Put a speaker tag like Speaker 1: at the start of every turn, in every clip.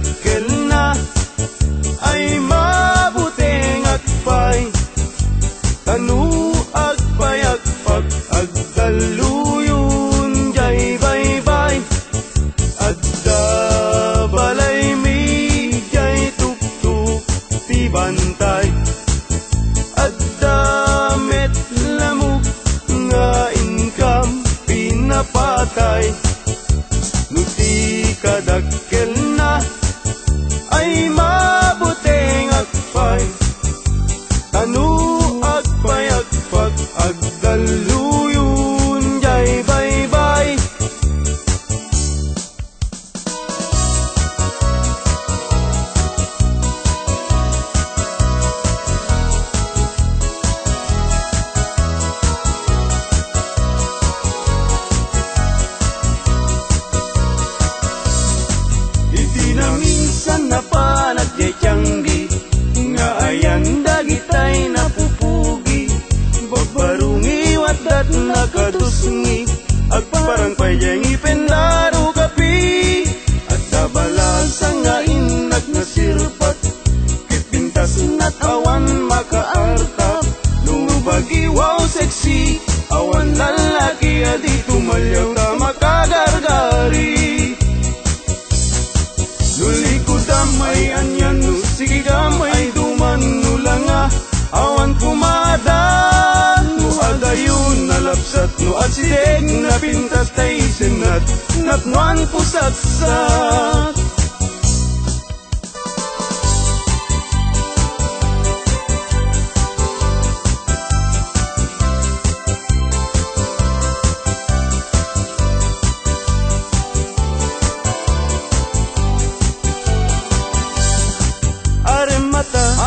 Speaker 1: kadakkel na ay mabuting agpay tanu agpayagpag agdaluyon jay baybay adda balay mi jay tuktuk ti bantay adda met lamok nga income pinapatay nuti kadakkel na ay mabuting agpay tanu agpayagpag agdaluyon jay baybay iti na minsan na panagyadyang di nga ayan dagitay napupugi babarungi watdat nakadusngi agparang payang ipendaro kapi at dabalasa nga inag nasirpat kipintas nat awan makaartap lumubagi wow sexy awan lalaki adi tumalyaw na makagargari nulikod damay anyan no sige gamay duman no langa awan pumada no adayon nalapsat no atsideg na pintas tay senat natnuan pusatsat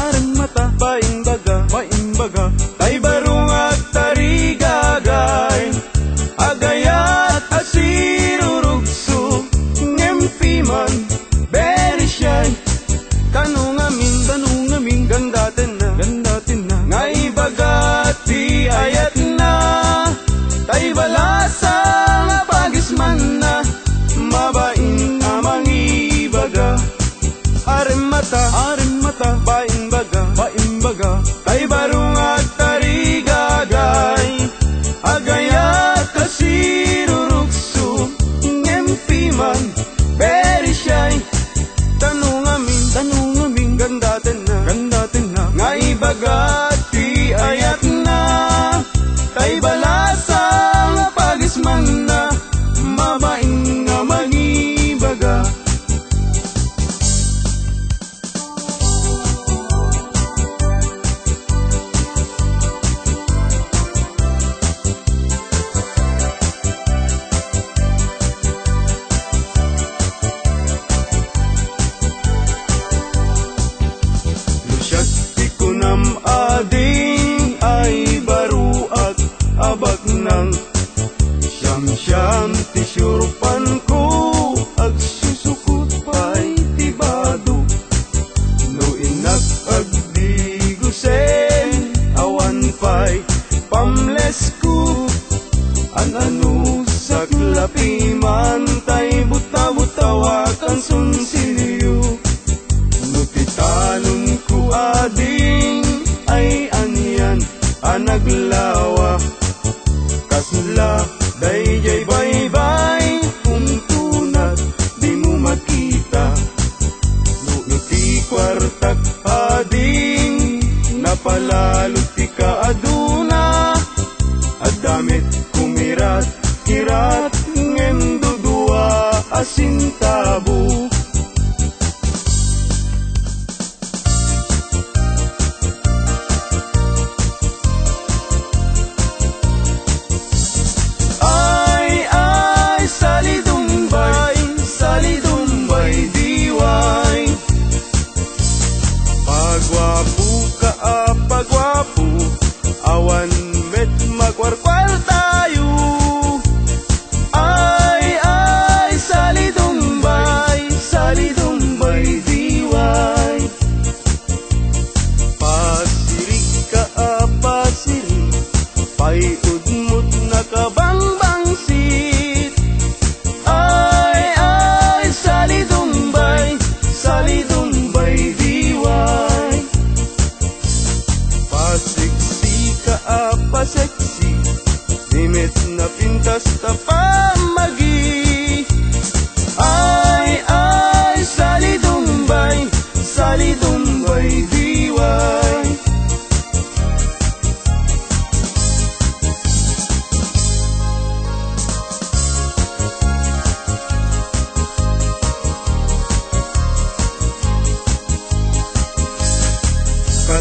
Speaker 1: aremata baimbaga tay barung agtarigagay agayat asirurugso ngempiman very shy tanungamin gandaten na ngay bagati ayat na tay balasa pagisman na mabain amang ibaga aremata baimbaga tay barung agtarigagay agayat kasirurugso ngempiman very shy tanungamin gandaten na ngay bagati ayat na tay balasa pagisman na mabain nga mangibaga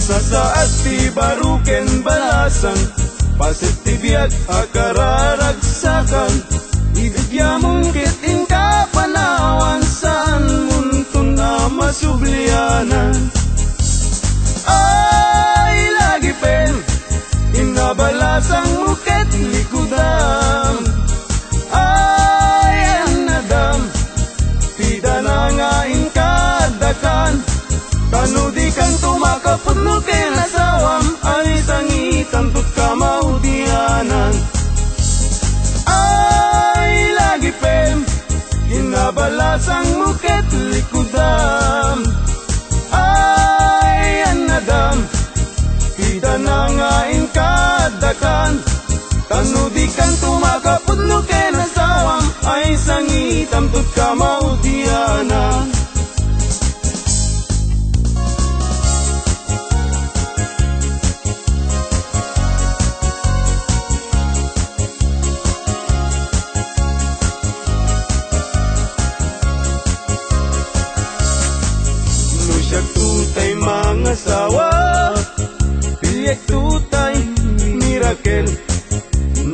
Speaker 1: Sasaat ti baruken balasan, pasitibiyag akararagsakan, ibigyamon kitin ka panawan, saan muntun na masublianan. Ay lagi pen, inabalasang muket likudam. Ay anadam, tida na nga inkadakan, tanudi kan tumakapudno ken asawam, ay sangitan tut kamaudianan. Ay lagi pen, inabalasang muket likudam. Ay anadam, tida na nga inkadakan, tanudi kan tumakapudno ken asawam, ay sangitan tut kamaudianan. Tutay mga sawa, bilyek tutay mirakel,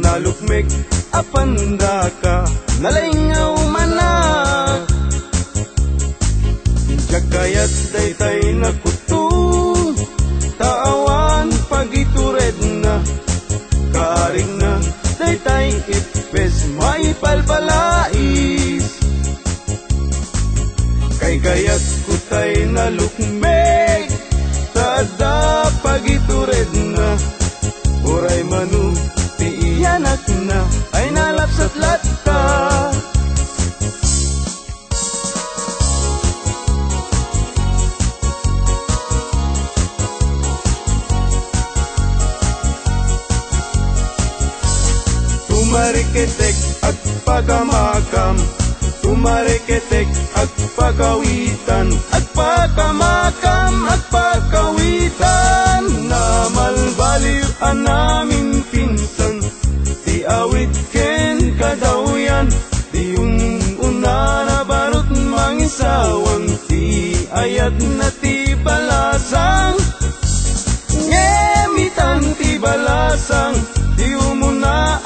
Speaker 1: nalukmek apanda ka, nalaingaw mana. Jagayat daytay nakutung, taawan pagitured na, kaaring na daytay ipes maipalpalais. Kay gayat kutay na lukmek, tada pagitured na, uray manu ti iyanak na, ay nalapsat latta. Tumariketek at pagamakam, tumariketek at pagawitan, at pagamakam at pagawitan, na malbaliw namin pinsan, ti awit ken kadawyan, ti una na barot mangisawang, ti ayat na ti balasang, ngemitan ti balasang, ti umuna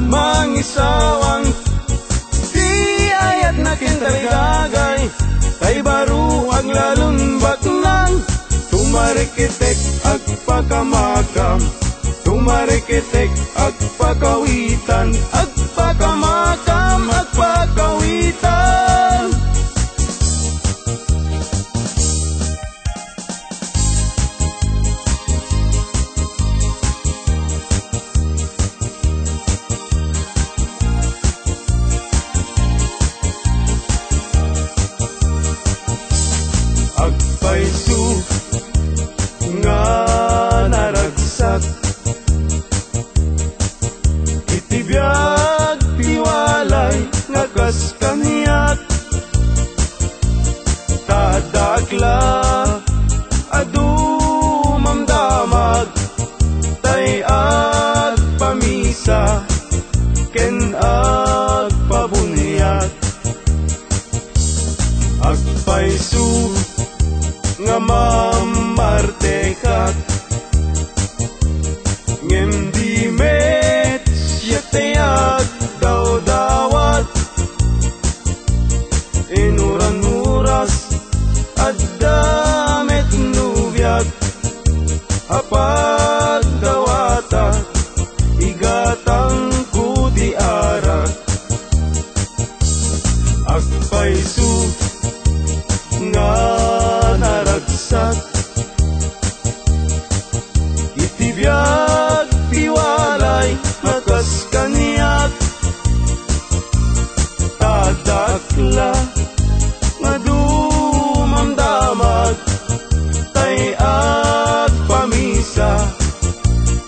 Speaker 1: mangisawang, na kintarigagay, tay baro ang lalun batnang, tumarikitek ag pagamakam, tumarikitek ag pagawitan, ag pagamakam ag pagawitan. Agpaisu nga naragsak, itibiyag tiwalay nga kas kaniyat, tadakla adumamdamag, tay agpamisa ken agpabunyat. Agpaisu nga mamartekat, ngem di met siyatayag daw dawat, inuran-uras at damet nubyag, apag dawata igatang kuti arak. Agpaisu nga naragsak, itibiyag tiwalay makas kaniyat, tadakla nga dumamdamag, tay agpamisa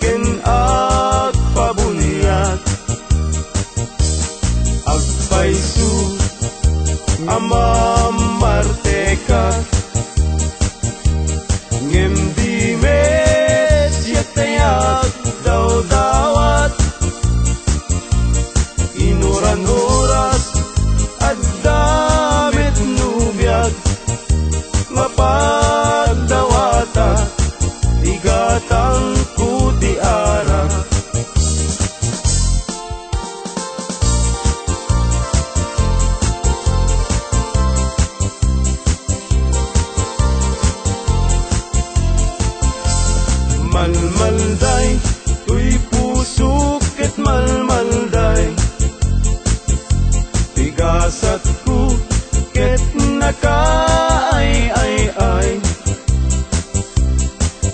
Speaker 1: ken agpabunyat. Agpaisu amamartekat, ngem di mes yatayag daw dawat, inuran oras at Malmalday, tuy puso ket malmalday. Tigasat ko ket nakaay-ay-ay.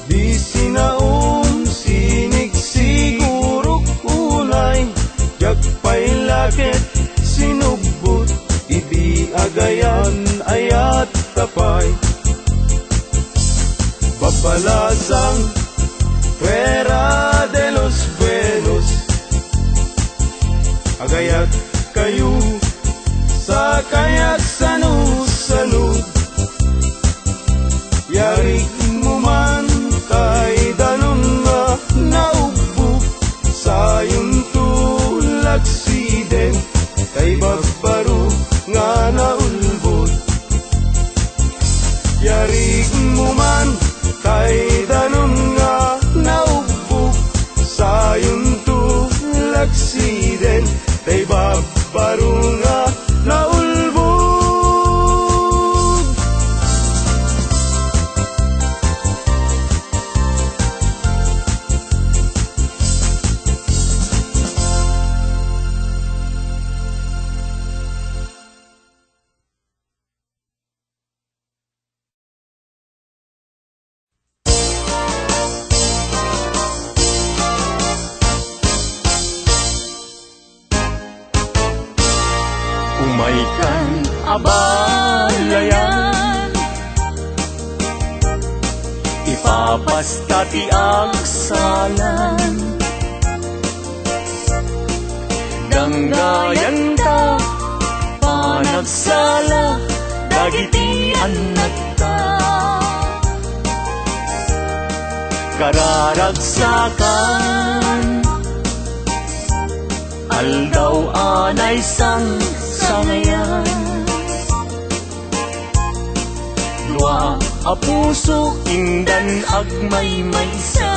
Speaker 1: Di sinaom sinig sigurok ulay. Jagpay lakit sinugbot, idi agayan ayat tapay. Babalasang Fuera de los buenos, agayat kayo sa kayak sanu-sanu. Yarik mo man kay danon nga naubok, sayon tulak siden kay bagbaro nga naulbot. Yarik mo man kay danon nga naubok, sayon tulak siden kay bagbaro nga naulbog.
Speaker 2: Umaikan abalayan, ipapastati ang salan. Danggayan ta, panagsala, dagiti anak ta. Kararagsakan, aldaw anay sang sangayan. Dua a puso indan agmay-maysa.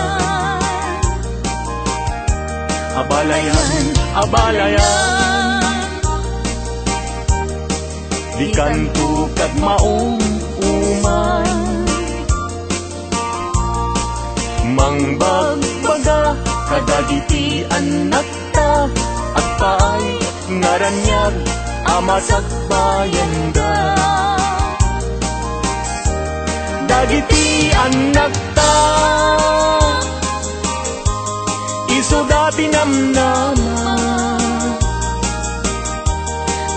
Speaker 2: Abalayan, abalayan, di kanto kag maum-uman. Mangbagbaga kadagiti anak ta, at paay ngaranyag amasak bayan da. Dagiti anak ta, iso dati namnama,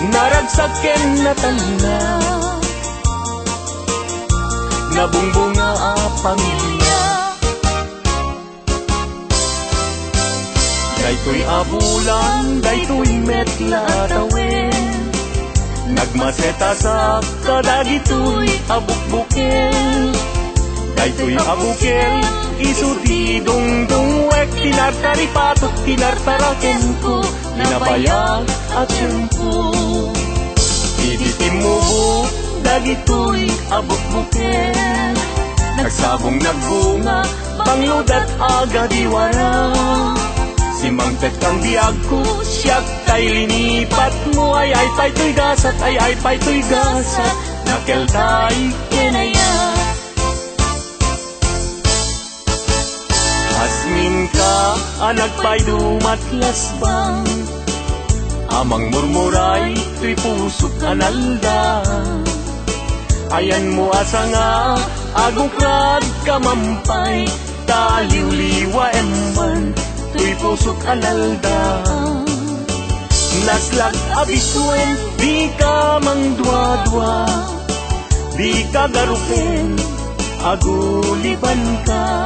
Speaker 2: naragsaken na tanda, nabungbunga a pamilya. Daytoy abulan, daytoy metla tawen, nagmaseta sa kadagitoy abukbukel. Daytoy abukel, isuti dungdungwek, tinartaripatok, tinartaraken ko, ninabayag at siyempo. Iditimubo, dagitoy abukbukel, nagsabong nagbunga, pangludat agadiwara. Si Mangpet kang diag ko, siyak tay linipat mo, ay pa'y gasat, ay pa'y gasat, nakel tay kinaya. Asmin ka, anak pa'y dumatlas bang, amang murmuray, tuy pusok analda. Ayan mo asa nga, agukrad kamampay, taliw-liwa emman, tuy pusok alalda. Naslag abisuen, di ka mangdwa-dwa, di ka garupen, aguliban ka.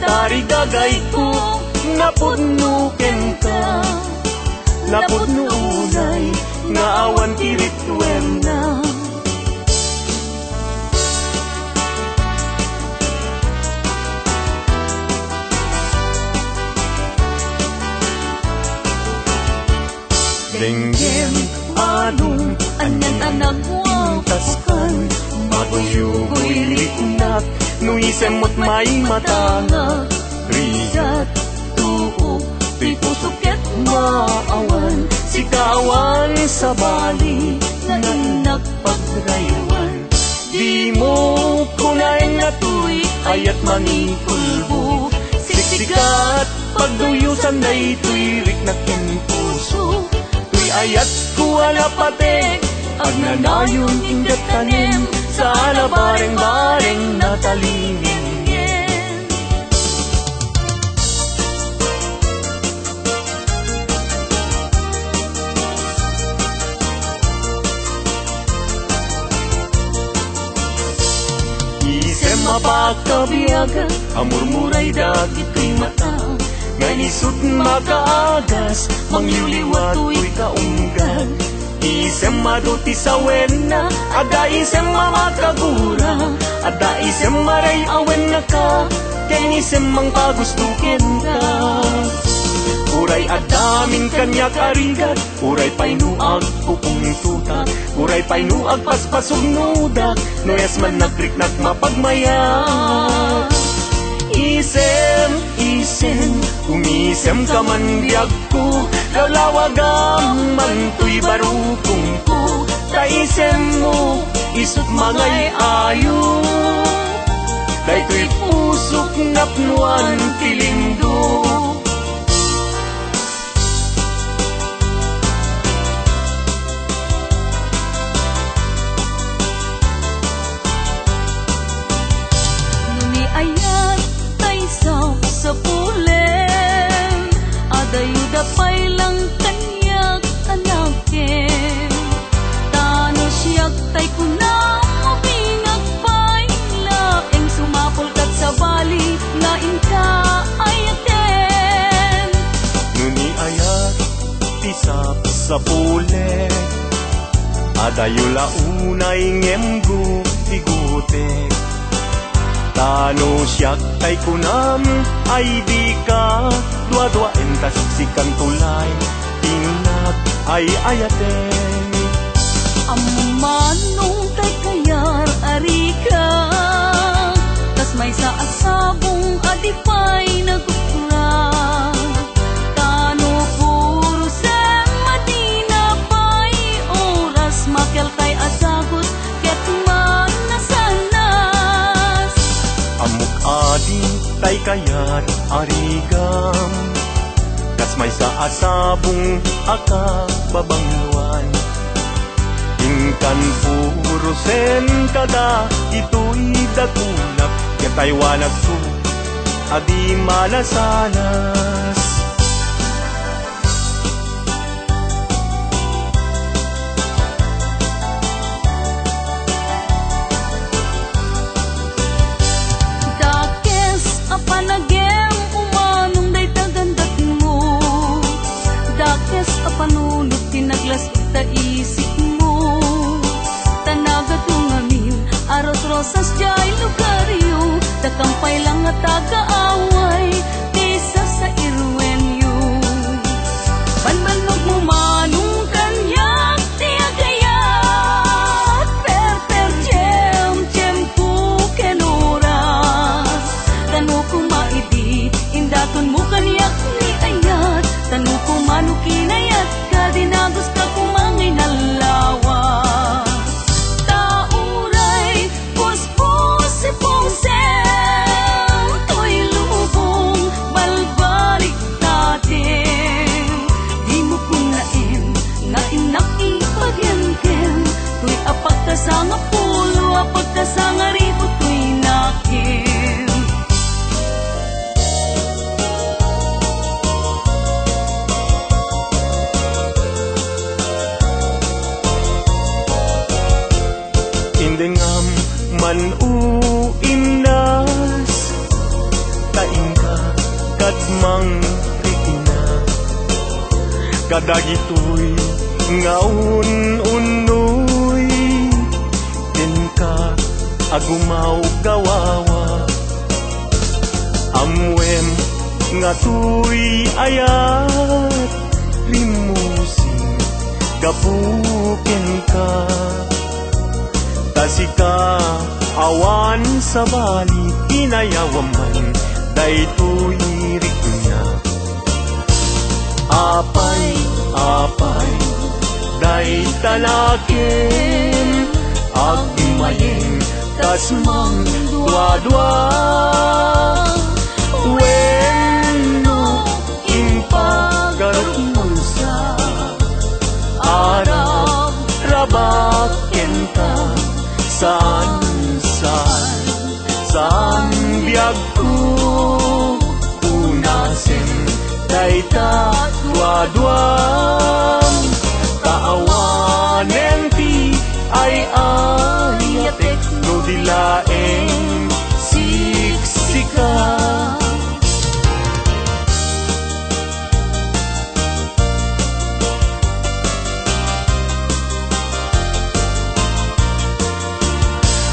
Speaker 2: Tarigagay ko, napudnuken ka, napudnuunay, nga awan kiritwen na. Denggem, anong, anyan anak mo, taskan, maguyugoy liknak, nuisemot may matanga, riyat, tuo, tuy pusuket maawan, sikawan sa bali, nanak pagraywan. Di mo kunain na tuy, ayat manikulbo. Siksikat pagduyusan na ituirik na puso. Tuy ayat ko alapatek, agnanayon ingat tanim, sa alabareng-bareng na talingin. Isem mapakabiyaga, amurmuray dagit kay mata, nga isut makaagas, mangyuliwat tuy kaunggad. Isem maduti sa wena, ada isem mamakagura, ada isem maray awen na ka, kay isem mang pagustukin ka. Uray adamin kanya karigat, uray painuag pupungtutak, uray painuag paspasog nudak, noyas man nagriknak mapagmaya. Isem, umisem ka man biyag ko, lawlawagam man tuy barukong ko, ta isem mo, isut mangay ayo, day tuy pusok napnuan kilindo. Sa pulen, adayuda pa'y lang kanyak anakin. Tano siyak tay kunang mabingag pa'y laeng sumapol kat sa bali, lain ka ayaten. Nuni ayat, tisap sa pulen, adayula unay ngemgu tigutek. Tano siyak tay kunam ay di ka, dua-dua entas sikan tulay, tingnak ay ayaten.
Speaker 3: Amanong tay kayar ari ka, tas may sa asabong adipay nagukra. Tano puro sem madina pay oras, makel tay asagot ket man nasanas.
Speaker 2: Amuk adi tay kayat arigam, kas may sa asabong aka babangluan. Ingkan puro sen kada ito'y dagunak, yatay wanag ko adi malasanas.
Speaker 3: Apanagem umanong day tagandat mo, dakes apanunod tinaglas ita isip mo. Tanagat lungamin, aros rosas jay lugaryo, takampay lang at taga-away, tesa sa irwenyo. Panbanog mo manong kanyak tiyagayat, per jem po kenuras. Tanu ko maidi, indaton mo kaniyak ni ayat, tanu ko manukinayat ka, dinagos ka kumangay nalawa. Tauray, puspos iponsem, to'y lubong, balbalik natin. Di mo kunain, nga inak ipagyanken, to'y apagkasanga pulo, apagkasanga ribo to'y nakin.
Speaker 2: Indengam man uimnas, taing ka kadmang rikina, kadagitoy ngaun-unoy, din ka agumaw gawawa. Amwem nga tuy ayat, limusin gapukin ka. Tasika awan sa bali, inayawaman daytoy riknya. Apay day talakin, agmayeng tasmang dua-dua. biyag ko unasen dayta duadwam kaawanen ti ay ayatek no dilaeng siksika.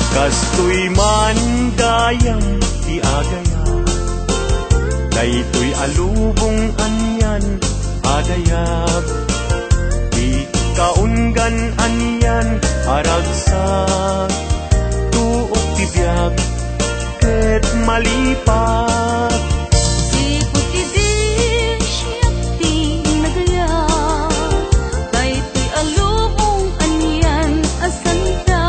Speaker 2: Kastoy man gayam ti agaya, daytoy alubong anyan adayag, di kaunggan anyan aragsak, tuok ti biyag ket malipat.
Speaker 3: Di puti di siya ti nagaya, daytoy alubong anyan asanta.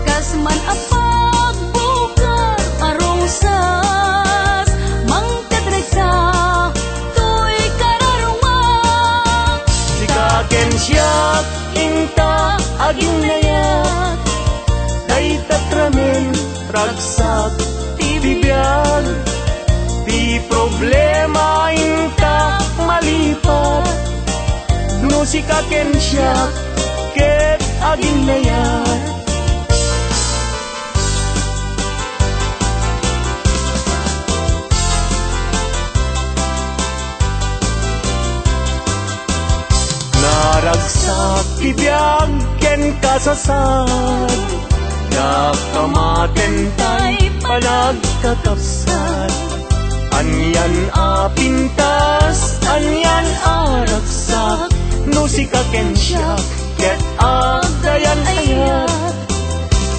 Speaker 3: Kasman apag bukar arong sas, mangkadresa to'y kararumang.
Speaker 2: Sikaken siyak inta aging nayak, daytat ramen ragsak ti bibiyag, di problema inta malipat, no sikaken siyak ket aging nayak. Naragsak bibiyag ken kasasad, nakamaten tay panagkakapsat. Anyan a pintas, anyan a ragsak, no sikaken siya ket agayan ayat.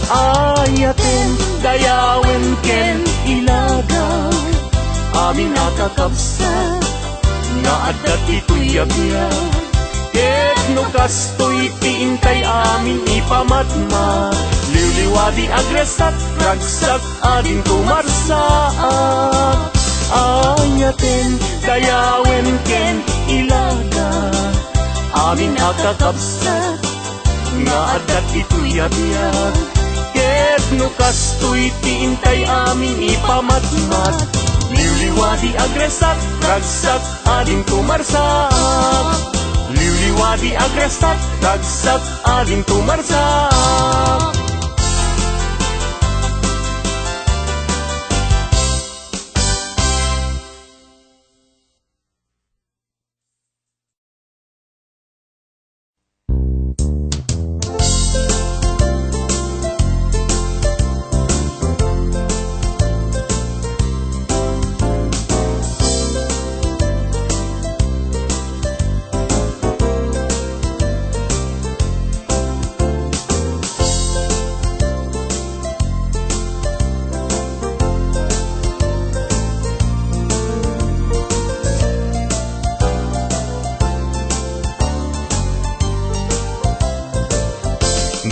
Speaker 2: Ayaten dayawen ken ilaga, amin nakakapsat, nga adat ito'y abiyag. Ket no kastoy tiintay amin ipamatma, liwliwadi agresat ragsak adin kumarsaak. Ayaten dayawen ken ilaga, amin akakapsat, nga adat ito'y abiyag. Ket no kastoy tiintay amin ipamatmat, liwliwadi agresat ragsak adin kumarsaak. Liwliwadi agresat ragsak adin kumarsak.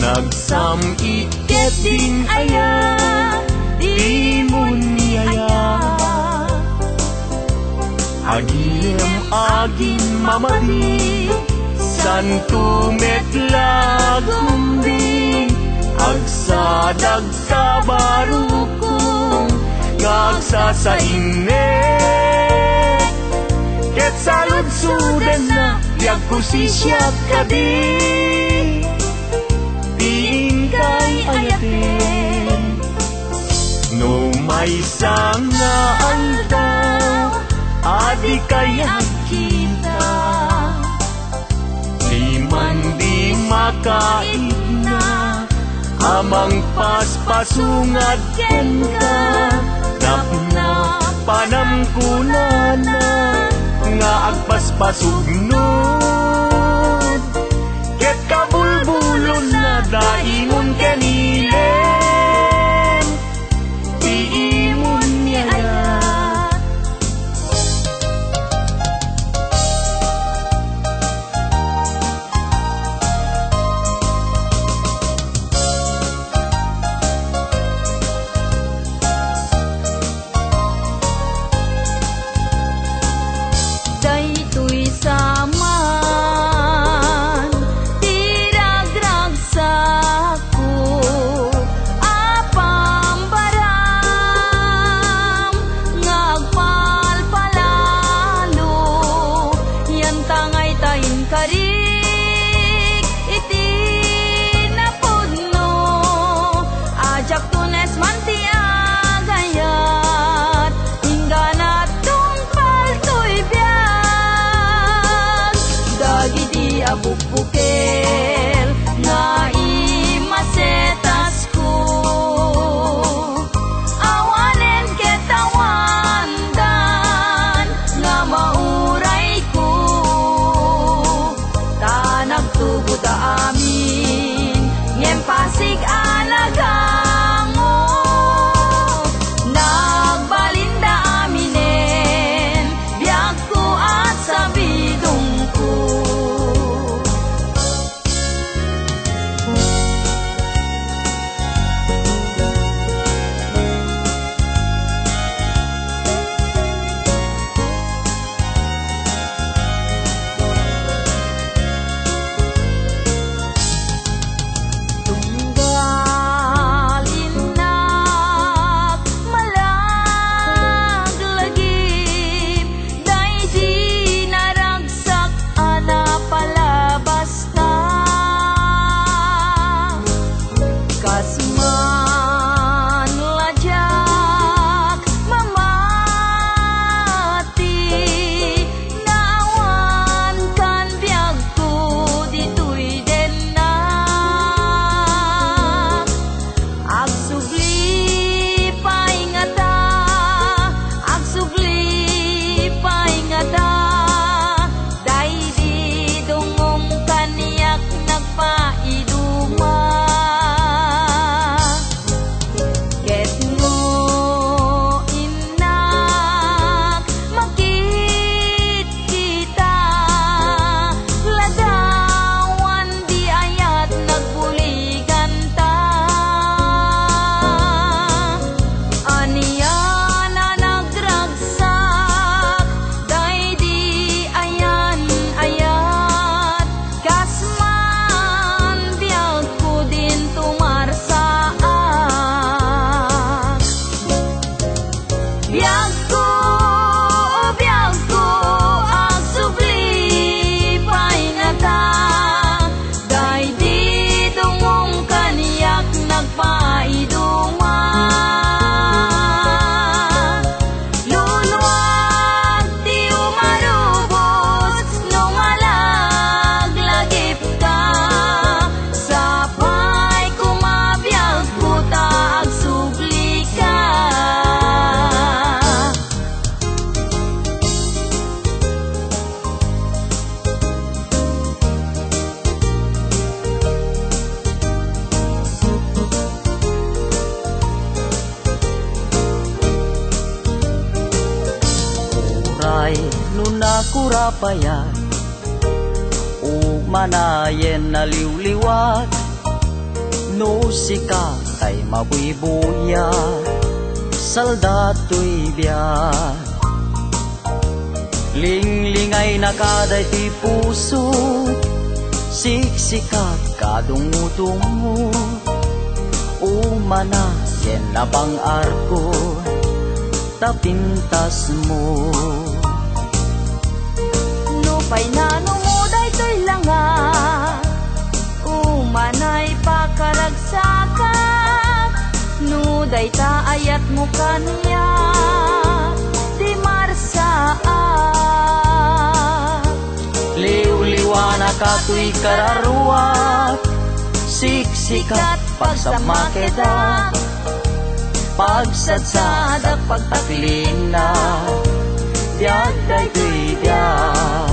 Speaker 2: Nagsam-iket din aya, di mo niyaya. Agim agin mamadi, santo metlag kumbing, agsadag sa barukong, ngagsa sa inet. Ket salud-suden na, yag kusisyak kadi. Kay ayaten, no may sanga aldaw, adi kayak kita, di man di makaigna, amang paspasungad ken ka, napna panamkunana, nga agpaspasugnod, ket kabulbulon na dainon kanilen, iimon niya.
Speaker 3: Daytoy sama
Speaker 4: pay nunakurapayan manayen na liwliwat no sika kay mabuibuya saldato'y biyan linglingay na kaday ti puso siksikat kadungo-dungo umanayen na bang arko tapintas mo
Speaker 3: Nupay na numuday to'y langa Umanay pakaragsakat Nuday ta ayat mo kanya Di marsaat
Speaker 4: liw-liwana ka to'y kararuat siksikat pagsamakeda pagsadsad at pagtaklin na diag day to'y diag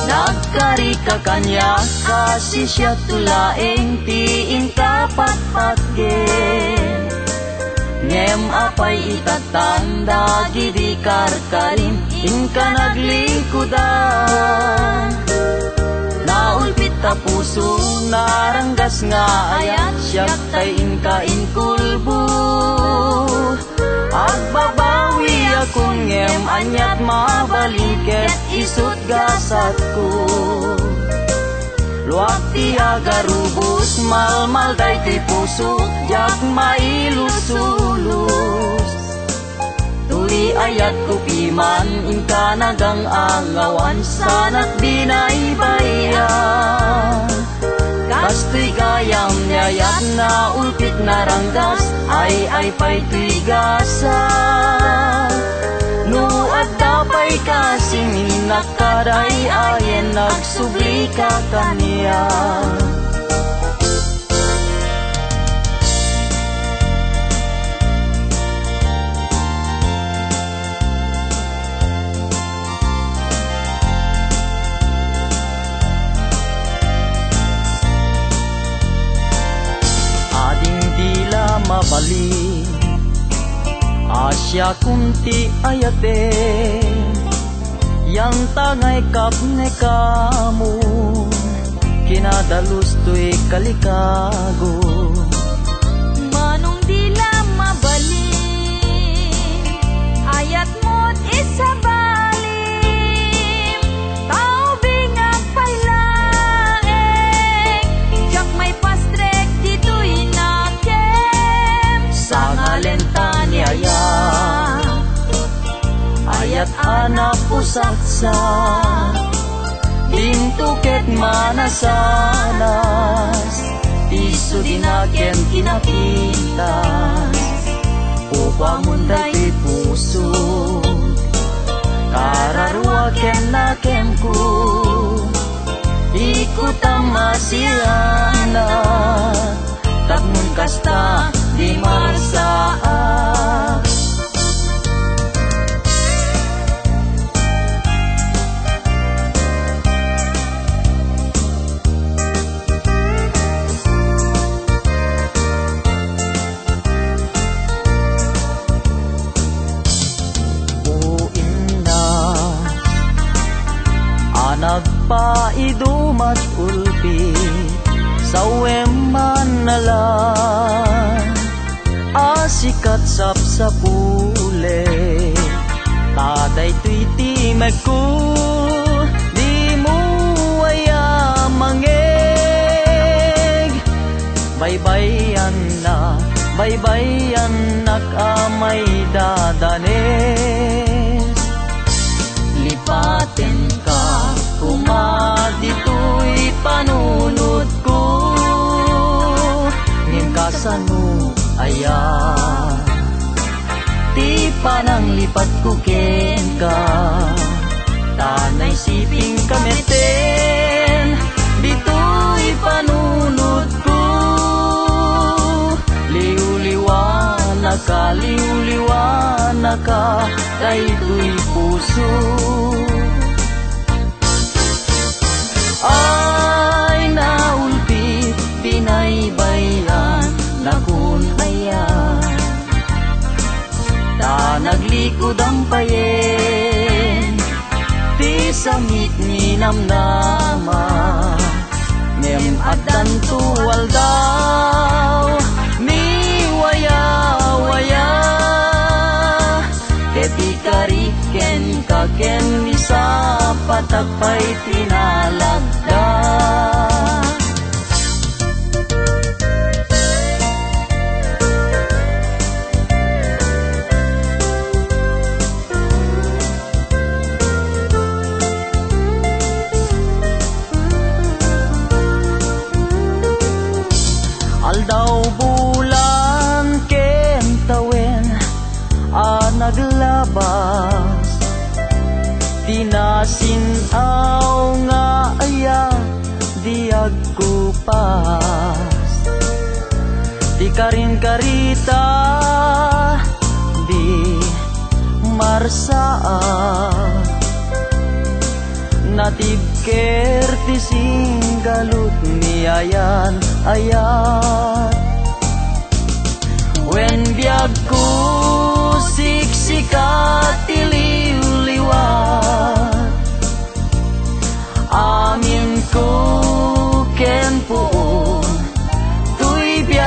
Speaker 4: Nagkari ka kanya kasi siya tulaeng tiin kapatpatgen ngem apay itatanda gidi karkarim in ka naglikudan naulpit ta puso naranggas nga ayat siyak tay inka inkulbo agbabawi akong ngem anyat mabaliket isut gasat ko luwag ti agarubos malmal day ti puso jak mailusulus tuli ayat ko piman inka nagang angawan sanat binaybayan kastoy gayam nyayat na ulpit naranggas ay pa'y tuy gasa no at dapay kasing inakaday ayen nagsubli ka kaniya mabali asya kunti ayate yang tangay kapne kamu kinadalus to'y kalikago
Speaker 3: Manong dila mabali Ayat mo't isabalim Tao bingag pailaeng Jak may pastrek dito'y nakem
Speaker 4: sa ngalenta niyaya ayat anak pusatsa dintuket manasanas isu dinaken kinapintas upamunday ti puso kararwaken nakem ku ikutam masiyana tapmun kasta di marsaat nagpaidumat ulpi saweman nalang asikat sapsapule taday tuiti magku di mo aya mangeg baybayan nakamay dadanes lipaten ka kumadito'y panunod ko ngim kasano ayan ti panang lipat ko ken ka tanay siping kameten dito'y panunod ko liw-liwanag Nakaliw-liwana ka, daytoy puso. Ay naulpit, pinaybayan, nakunayan. Ta naglikod ang payen, ti sangit ni namnama. Ngem adan tuwal daw, ni waya-waya. Keti kariken kaken ni sa patagpay tinalagda. Aldaw bulan ken tawen naglabas, tinasinaw nga aya di agkupas. Di karin karita di marsaa, natibker ti singgalut ni ayan ayat. Wen biag ko siksikat tiliw-liwat, amin ko ken puon tuy biag.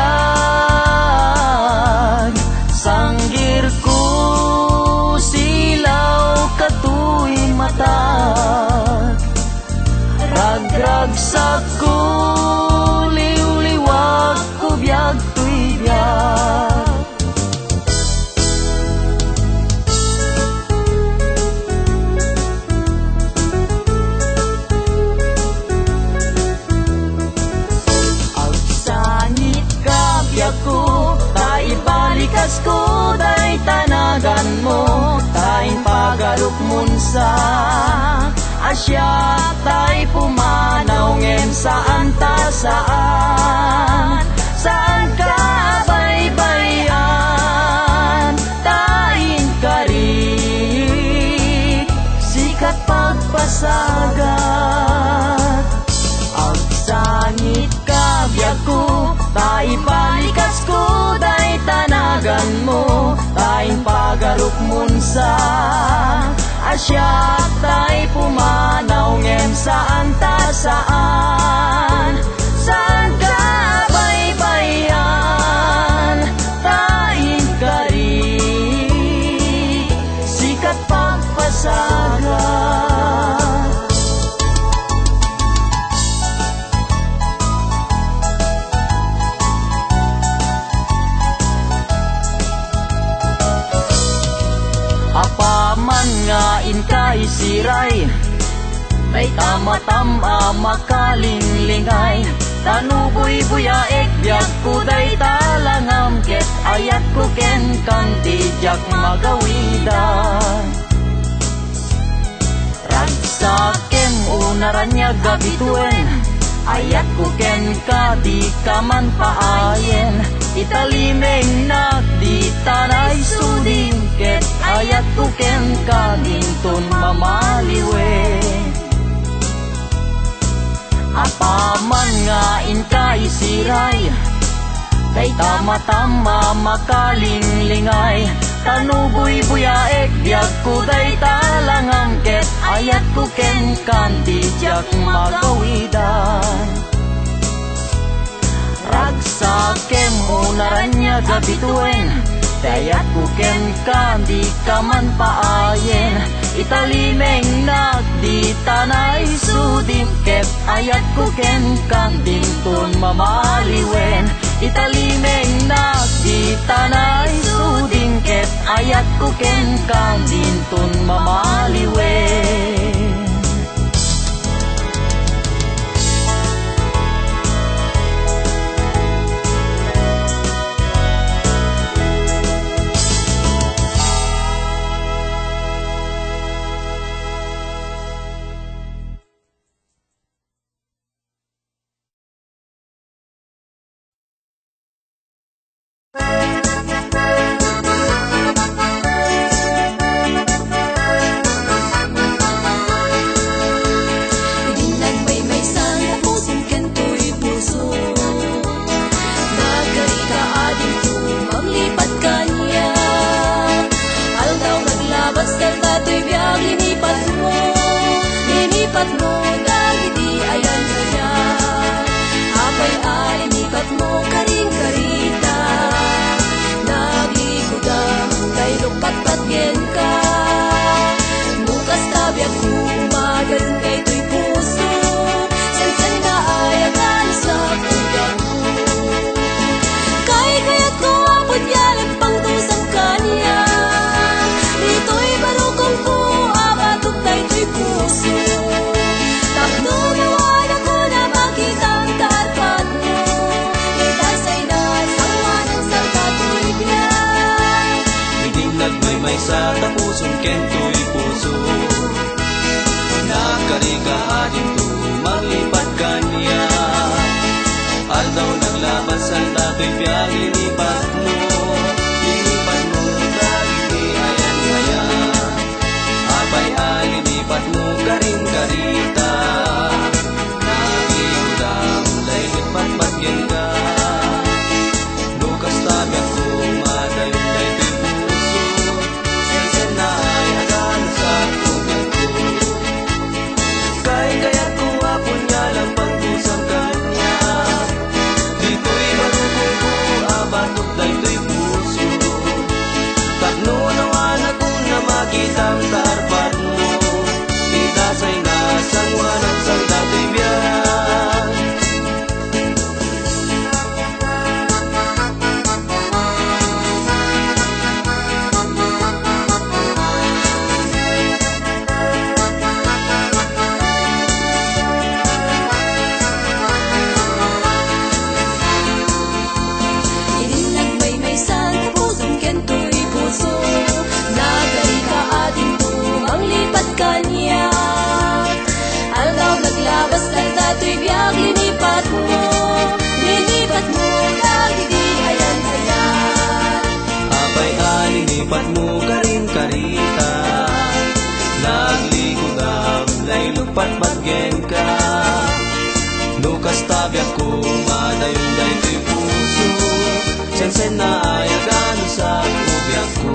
Speaker 4: Sanggir ko silaw katuy matag, ragrag sa ko liw-liwag ko biag tuy biag. Taibalikas ko, day tanagan mo, tayong pagarukmun sa Asya. Tay pumanaw ngem saan ta saan, saan ka baybayan. Tayin karik, sikat pagpasagat. Ang sangit ka biag ko, taibalikas ko, day tanagan mo, tayong pagarukmun sa Asya. Tay pumanaw ngem saan ta saan, saan ka baybayan. Tayin karik, sikat pagpasagat. Apaman nga inkay siray, may tama-tama makalinglingay. Tanuboy-buyaek biag ko day talangam, ket ayat ko ken kang tijak magawidan. Ragsakem unaran niya gabituen, ayat ko ken ka di ka man paayen. Italimeng nak di tanay suding, ket ayat ko ken ka dinton mamaliwe. Apaman nga inkay siray, kay tama-tama makalinglingay. Tanuboy-buyaek biag ko day talangam, ket ayat ko ken kan tijak magawidan. Ragsakem unaran niya gabituen, dayat ko ken ka di ka man paayen. Italimeng nak di tanay sudim, ket ayat ko ken kang dinton mamaliwen. Italimeng nak di tanay sudim, ket ayat ko ken kang dinton mamaliwen.
Speaker 1: may sa tapusong kento'y puso. Nakarika adin to maglipat kanya, aldaw naglabas ang dato'y biyag linipat mo. Linipat mo dagiti ayan-ayan, apay alinipat mo karing-karita. Nagiudam laylit patpatgen ka, lukas tabi ako madayon dayto'y puso. Sensen na ay agan sa tubig ko, kaya ko apon niya lang pagkusang kanya. Dito'y marupong ko abatok dayto'y puso, tapno nawan ako na makita ang tarpat mo. Idasay na sangwan ang sang dato'y biyan.
Speaker 3: Ininagmay-may sa tapusong kento'y puso, nagarika atin to manglipat kanya, aldaw naglabas ang dato'y biyag linipat mo. Linipat mo dagiti ayan-ayan,
Speaker 1: Apay alinipat mo karin-karita, naglikod ang laylupat batgen ka. Lukas tabi ako madayon dayto'y puso, sensen na ay agan sa kubyak ko.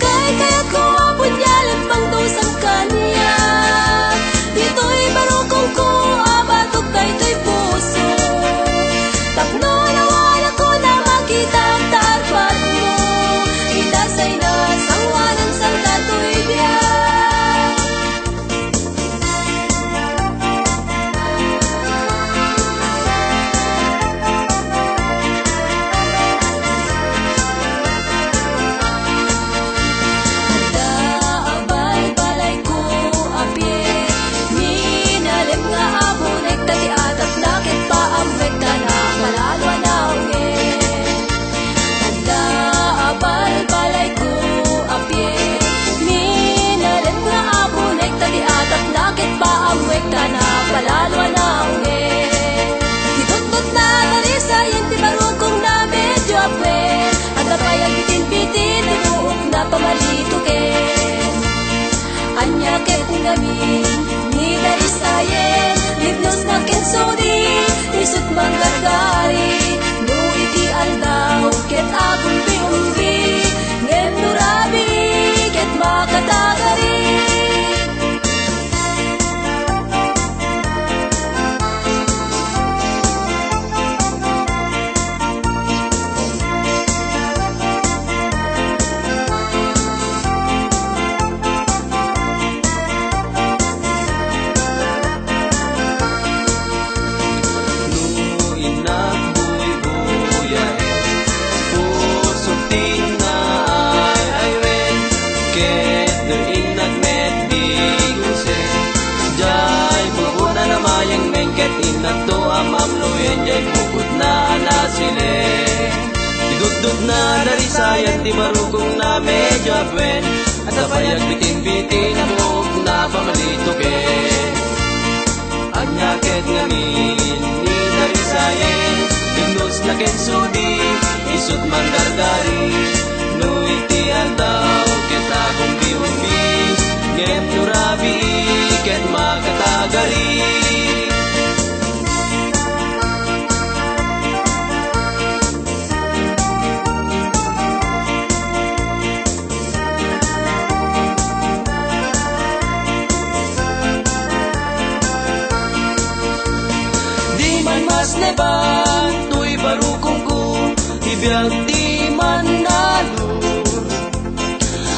Speaker 3: kaya ko apon niya lang pagkusang kanya. Dito'y barukong ko abatok dayto'y puso, tapno nawan ako na makita ang tarpat mo. Idasay na sangwanan sang dato'y biyak. Abay balay ko apye, minalem nga apon tati atap nakit pa amwek ka na kalalwa na unge. Abay balay ko apye, minalem nga apon tati atap nakit pa amwek ka na kalalwa na unge. Itutut na narisayan ti barukong na medyo apwe, at apayag bitin-bitin ti buok na pamalito ken. Anya ket ngamin ni darisayen, libnos na kensodi isut manggargari. No iti aldaw ket agun biumbi, ngem nurabi ket makatagari.
Speaker 1: No inagbuy-buya puso na ay aywen, ket do'y nagmet bigusen. Jay bukod na namayang mengket inato amamluyen, jay bukod na alasile. Idudod na darisayan ti marukong na medyo apwen, at apayag bitin-bitin ang buok na pamalito ken. Anyaket ngamin ni darisayen, dignos na kensudi isut manggargari. No iti aldaw ket akong biumbi, ngem nurabi ket makatagari. Di man mas neban tuy barukong ko, ibiyag di man nalun.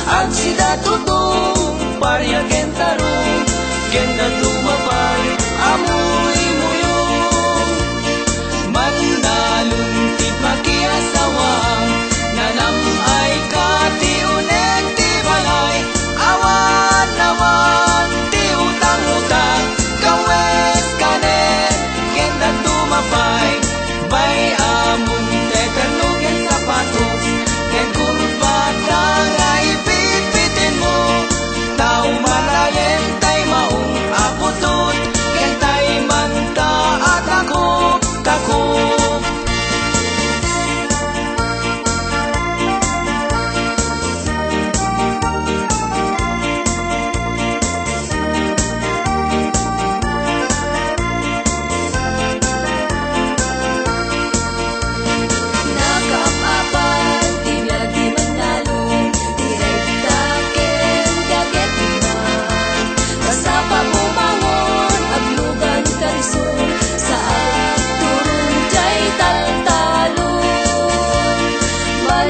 Speaker 1: Ang sida tutong parya kentaro, kenda lumapay amoy muyong. Mandalun ti pakiasawa, nanam ay katiunek ti balay. Awan-awan ti utang-utang, kawes kanen kenda tumapay. Bay amun te kanugen sapatos, ken kurbat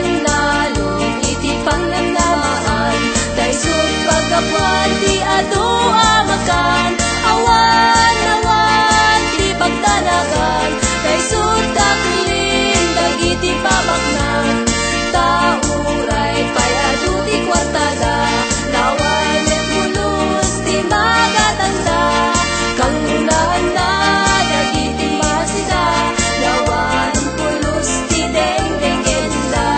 Speaker 3: nalon iti pangnamnamaan daysut pagkapuan ti adu amakan awan awan ti pagtanagan daysut taklin dagiti pabaknan tauray pay adu ti kwartada lawan et mulus ti magatanda kang unaan na dagiti masida lawan pulus ti dengdengenda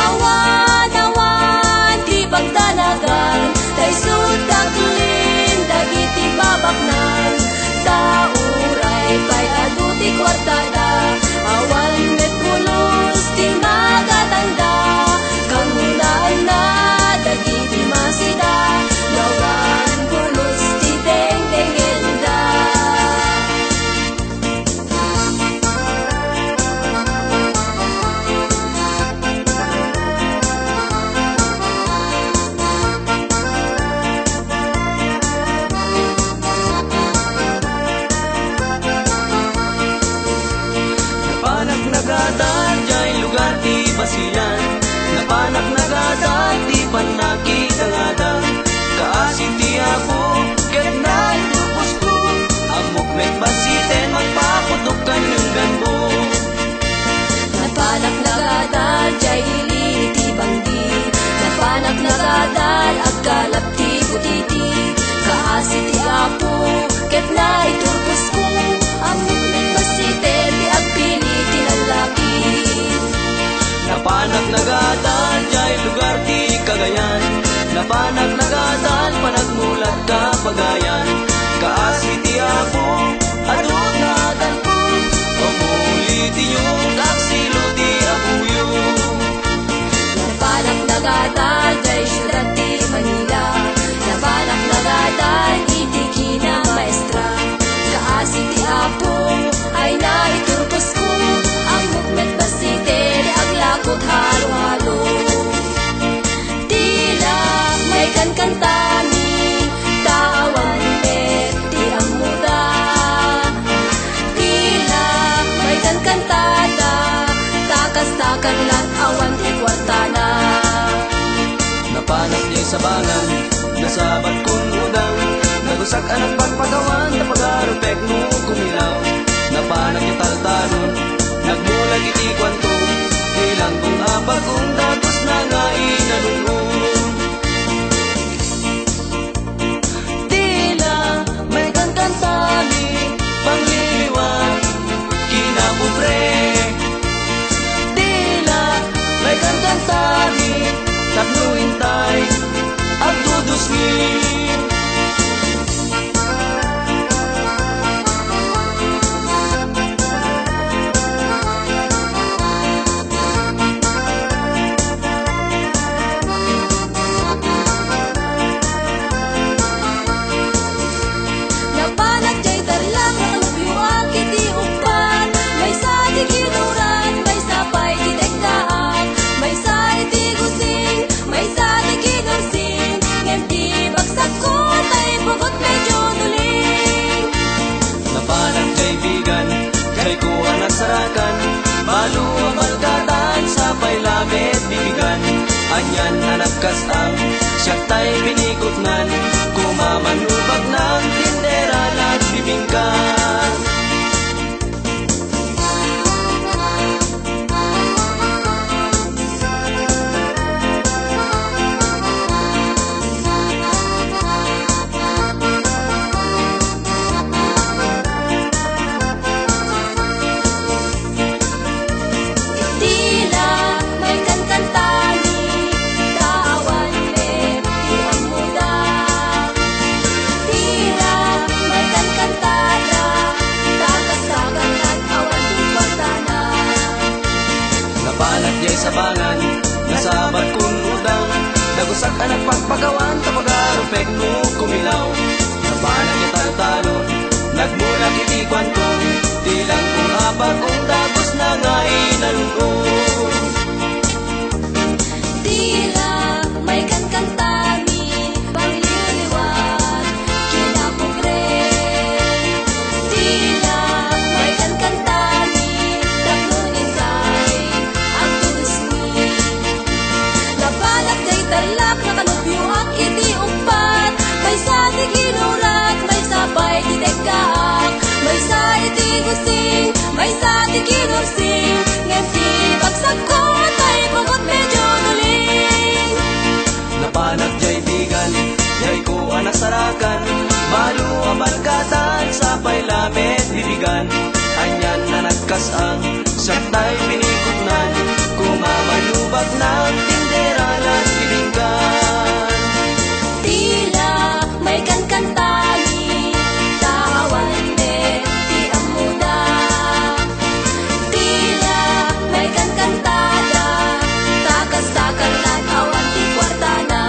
Speaker 3: awan awan ti pagtanagan daysut taklin dagiti babaknan tauray pay adu ti kwartada awan met pulus ti magatanda kang unaan na dagiti masida lawan pulus ti dengdengenda
Speaker 1: Napanak nagadan jay lugar ti basilan Napanak nagadan ti panakitangadan Kaasi ti ako ket na itupos ko Amok met basiten magpakutok ka ng ganbo
Speaker 3: Napanak nagadal jay ili ti banggi Napanak nagadal agkalap ti butiti Kaasi ti apo ket na iturpos ko amok met basite ti agpili ti lalaki
Speaker 1: Napanak nagadan jay lugar ti Cagayan Napanak nagadan panagmulat ka pagayan Kaasi ti ako adun nadan ko Pamuli ti yung kaksilo ti apuyo
Speaker 3: Napanak nagadal jay syudad ti Manila Napanak nagadal iti kina maestra Kaasi ti apo ay naiturpos ko amok met basite ti aglakot halo-halo Tila may kankantani tawan met ti amuda Tila may kankantada takas-takan lang awan ti kwartana
Speaker 1: Napanak niya sa bangan Nasabat kong udang Nagusak ang pagpagawan Napagarupek mo kumilaw Napanak niya taltanon Nagmulag iti kwanto Ilang kong abag kong dagos na nga inalunong Tila may kantantani Pangliliwan Kinabubre Tila may kantantani Tatluin tay at dudusmin
Speaker 3: Napanak jay tarlang nakalubyuan kiti upan May sa ti kinuran, may sa pay ti tekdaan May sa iti gusing, may sa ti kinursing Ngem di bagsak ko tay pugot medyo duling
Speaker 1: Napanak jay bigan Jay ko anak sarakan Balu ang balgatan Sa pailamet bibigan Anyan anak kasang Siya tay pinikotnan Kumamanubag ng tindera nagbibingkan
Speaker 3: Tila may kankantani tawan met ti amuda Tila may kankantada takas-takan lang awan ti kwartana
Speaker 1: Napanak jay sa bangan Nasabat kong udang Nagusak anak pagpagawan Tapagarupek mo kumilaw Napanak niya taltalon Nagmulag iti kwantong Tilang kong abag kong dagos na nga inalunong
Speaker 3: Tila may kankantani pangliliwan kinapobre Tila may kankantani tatlunin kay ang
Speaker 5: sarakan balu abalkatan sa pailamet bibigan anyan na nagkasang saktay pinikutnan kumamayubag ng tinderalan bilinggan
Speaker 3: Tila may kankantani Tawan din di amuda Tila may kankantada Takas-takal at awan di kwartana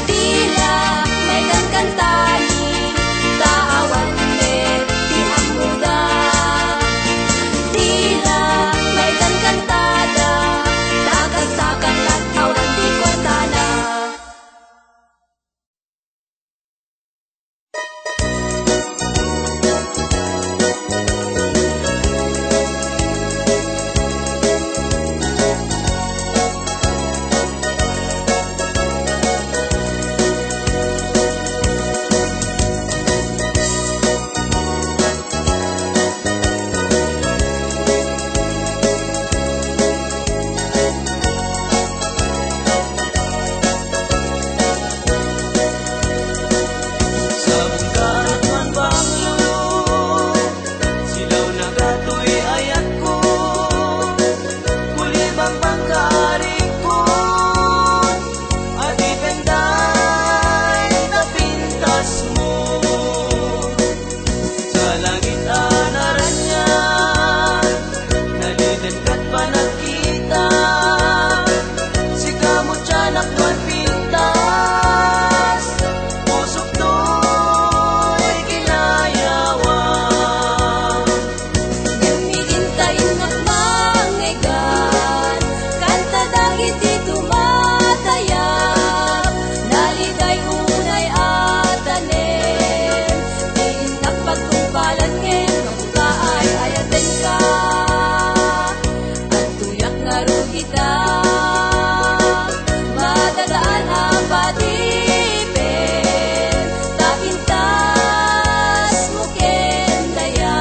Speaker 3: Tila may kankantani Tawan din di amuda Tila may kankantada Takas-takal at awan di kwartana
Speaker 5: Sa bungkarat man banglo silaw na katoy ayat ko kulibang pangkari ko at ipenday na pintas mo sa langit anaran niya naliden kat pa nakita si kamot siya nakman pintas pusok to'y kinayawang
Speaker 3: Gumigintayin at mangigan Kanta dagit di tumatayag Naligay unay atanin Diinak pagkumpalan ngayon Kung ka ay ayaten ka At tuyak nga rugita Madadaan ang patipin Tapintas mo kendaya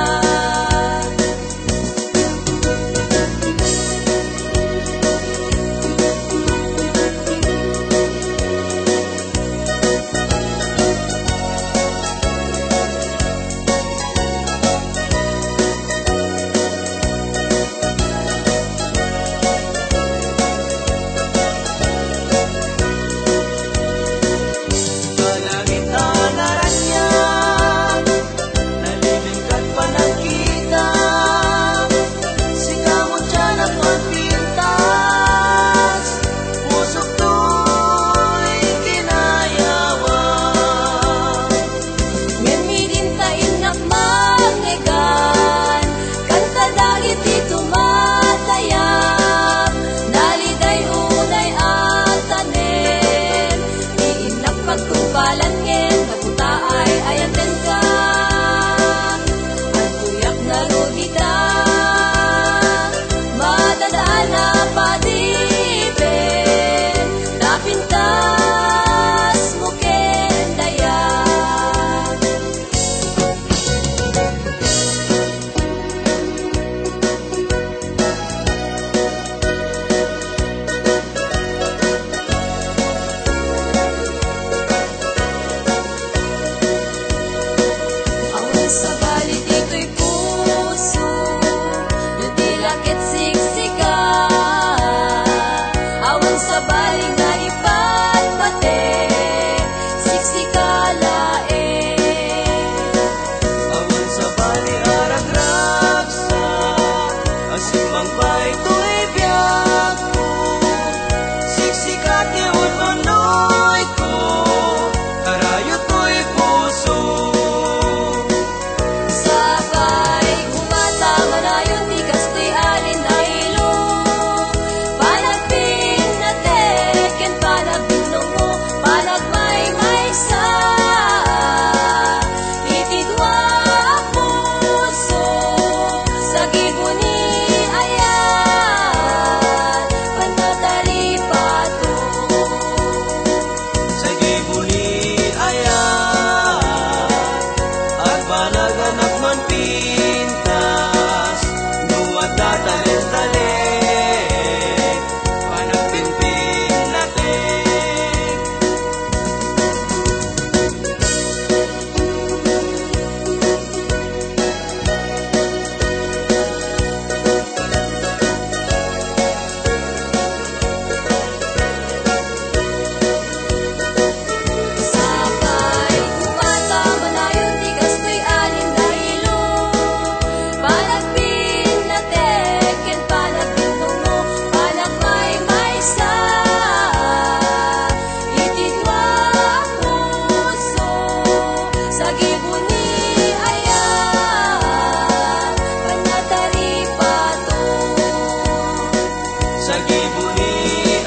Speaker 5: sa gibo ni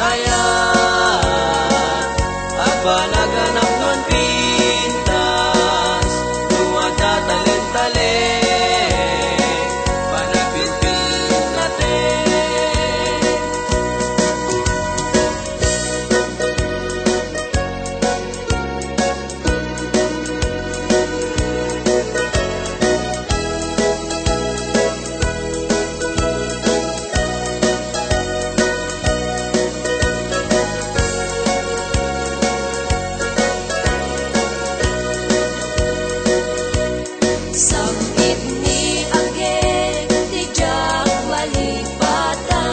Speaker 5: Ayat. Agba naganap nun pintas, tuwada talen-talen, panagpilpil natin.
Speaker 3: Samit ni Agek, tijak malipatan.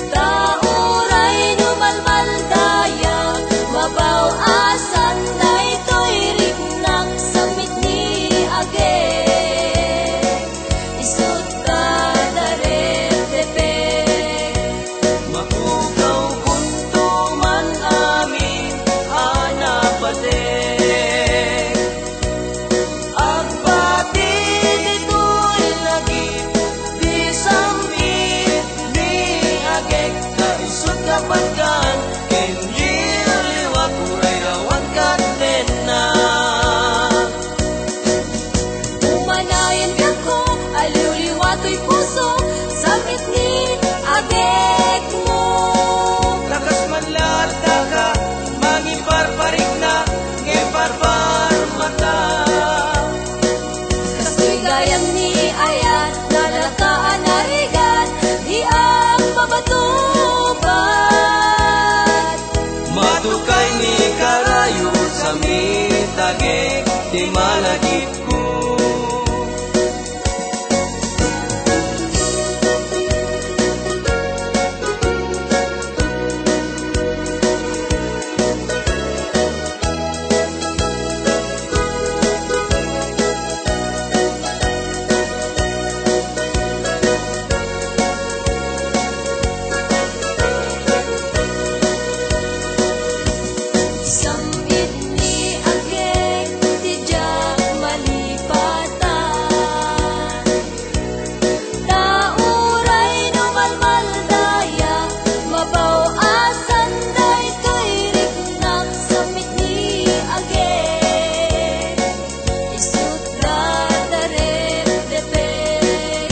Speaker 3: Tauray numalmaldaya, mabaw asan na ito'y rignak. Samit ni Agek, isut ka daret tepek.
Speaker 5: Mapugaw kunto man amin hanapatin. Agbati dito'y lagit, di sambit ni Agek, kaisot kapagkan, ken liwa kuray rawan katen na.
Speaker 3: Umanayan ko, aliw-liwato'y puso, samit ni Agek mo.
Speaker 5: Lakas man lata ka, mangiparparik na, ngeparpar mata.
Speaker 3: Kasto'y gayam ni Ayat, nalakaan na rigat, di ang mabatubat.
Speaker 5: Matukay ni Karayo sa mitagek, di malagip ko.
Speaker 3: Samit ni Agek, tijak malipatan. Tauray numalmaldaya, mabaw asan na ito'y rignak. Samit ni Agek, isut ka daret tepek.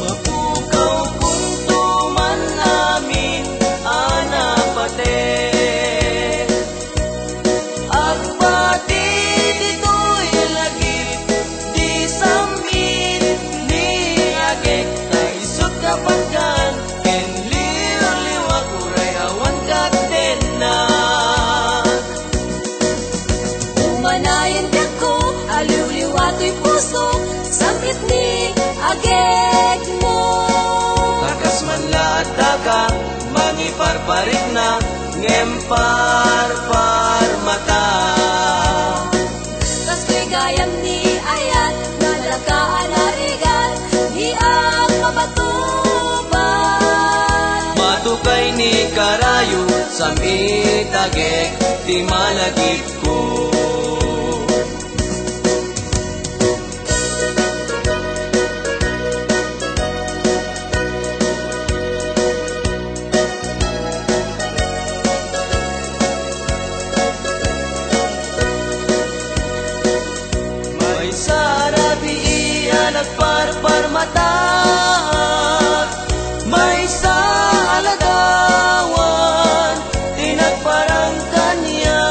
Speaker 5: Mapukaw kung tuman namin anapatin. Agbati dito'y lagit, di sambit ni Agek, kaisot kapagkan, ken liwa kuray awan katen na.
Speaker 3: Umanayan ko, aliw-liwato'y puso, samit ni Agek mo.
Speaker 5: Takas man lata ka, mangiparparik na, ngemparpar mata.
Speaker 3: Kasto'y gayam ni Ayat, nalakaan na rigat, di ang mabatubat.
Speaker 5: Matukay ni Karayo sa mitagek, di malagip ko. May sarabi iyan nagparpar mata, may sa aladawan, tinagparang kanya.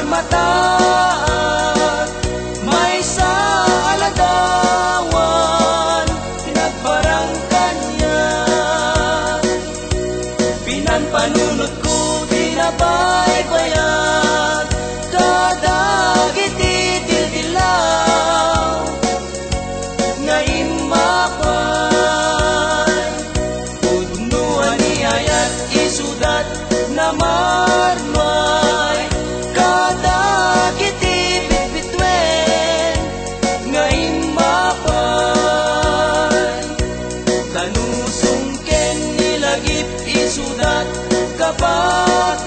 Speaker 5: marmataat may sa aladawan pinagbarang kanya pinanpanunot ko tinabaybayan kadagiti-dildilaw nga imapay pudnuan niyayat isudat na marmay kadagiti-bitbitwen nga imapay tanusong ken nilagip isudat kapat